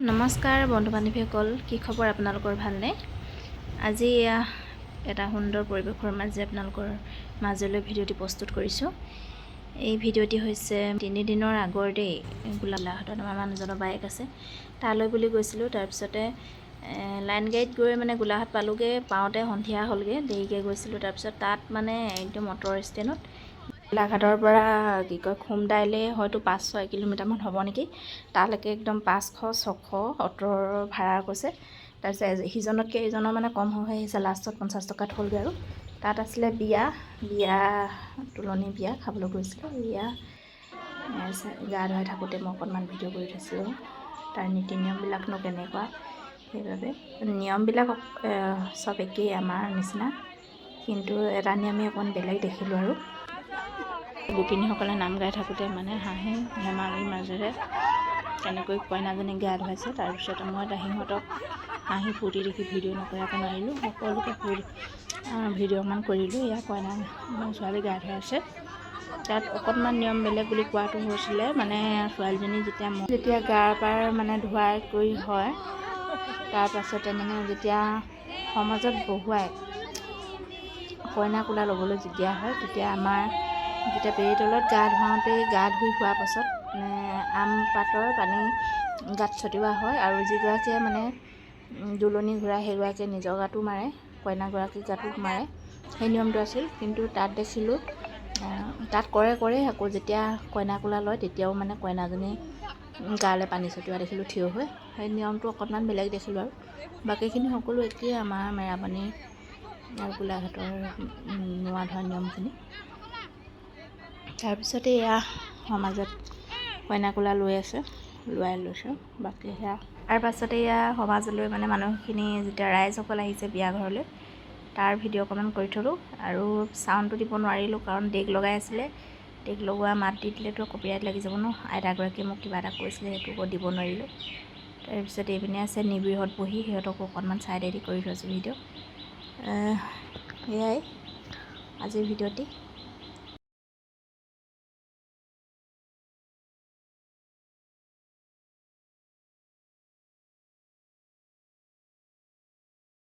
নমস্কাৰ বন্ধু বান্ধৱীসকল, কি খবৰ আপোনালোকৰ? ভালনে? আজি এটা সুন্দৰ পৰিৱেশৰ মাজে আপোনালোকৰ মাজলৈ ভিডিঅ'টি প্ৰস্তুত কৰিছোঁ। এই ভিডিঅ'টি হৈছে 3 দিনৰ আগৰ দেই। গোলাঘাটত আমাৰ মানুহজনৰ বাইক আছে, তালৈ বুলি গৈছিলোঁ। তাৰপিছতে লাইন গাড়ীত গৈ গোলাঘাট পালোঁগৈ। পাওঁতে সন্ধিয়া হ'লগৈ, দেৰিকৈ গৈছিলোঁ। তাৰপিছত তাত একদম অ'টো ষ্টেণ্ডত গোলাঘাটৰ পৰা খুমদাইলে হয়তো 5-6 কিলোমিটাৰমান হ'ব নেকি, তালৈকে একদম 500-600 অ'টোৰ ভাড়া কৈছে। তাৰপিছত সিজনতকৈ ইজনৰ কম হৈ আহিছে, লাষ্টত 50 টকাত হ'লগৈ। আৰু তাত আছিলে বিয়া তুলনি বিয়া খাবলৈ গৈছিলোঁ। বিয়া গা ধুৱাই থাকোঁতে মই অকণমান ভিডিঅ' কৰি থৈছিলোঁ। তাৰ নীতি নিয়মবিলাকনো কেনেকুৱা, সেইবাবে নিয়মবিলাক চব একেই আমাৰ নিচিনা, কিন্তু এটা নিয়মেই অকণমান বেলেগ দেখিলোঁ। আৰু গোপিনীসকলে নাম গাই থাকোঁতে হাঁহি ধেমালিৰ মাজেৰে কেনেকৈ কইনাজনীক গা ধুৱাইছে। তাৰপিছতে মই সিহঁতক হাঁহি ফূৰ্তি দেখি ভিডিঅ' নকৰাকৈ নোৱাৰিলোঁ, সকলোকে ভিডিঅ' অকণমান কৰিলোঁ। এয়া কইনা ছোৱালী গা ধুৱাইছে। তাত অকণমান নিয়ম বেলেগ বুলি কোৱাটো হৈছিলে, ছোৱালীজনী যেতিয়া গাৰ পাৰ ধুৱাই কৰি হয়, তাৰপাছতে যেতিয়া সমাজত বহুৱাই কইনা কোলা ল'বলৈ যেতিয়া হয়, তেতিয়া বেৰি তলত গা ধুৱাওঁতেই গা ধুই হোৱাৰ পাছত আম পাতৰ পানী গাত ছটিওৱা হয়। আৰু যিগৰাকীয়ে দুলনি ঘূৰাই সেইগৰাকীয়ে নিজৰ গাতো মাৰে, কইনাগৰাকীৰ গাতো মাৰে। সেই নিয়মটো আছিল। কিন্তু তাত দেখিলোঁ তাত কৰে আকৌ যেতিয়া কইনা কোলা লয় তেতিয়াও কইনাজনী গালৈ পানী ছটিওৱা দেখিলোঁ থিয় হৈ। সেই নিয়মটো অকণমান বেলেগ দেখিলোঁ। আৰু বাকীখিনি সকলো একেই আমাৰ মেৰাপানী আৰু গোলাঘাটৰ নোৱা ধোৱা নিয়মখিনি। তাৰপিছতে এয়া সমাজত কইনা কোলা লৈছোঁ। বাকী সেয়া তাৰ পাছতে এয়া সমাজলৈ মানুহখিনি যেতিয়া ৰাইজসকল আহিছে বিয়া ঘৰলৈ, তাৰ ভিডিঅ' অকণমান কৰি থলোঁ। আৰু চাউণ্ডটো দিব নোৱাৰিলোঁ, কাৰণ ডেক লগাই আছিলে। ডেক লগোৱা মাত দি দিলেতো কপিৰাইট লাগি যাব ন। আইতাগৰাকীয়ে মোক কিবা এটা কৈছিলে, সেইটো দিব নোৱাৰিলোঁ। তাৰপিছত এইপিনে আছে নিবিড়ত বহি, সিহঁতকো অকণমান চাইডেদি কৰি থৈছোঁ ভিডিঅ'। এয়াই আজিৰ ভিডিঅ'টি।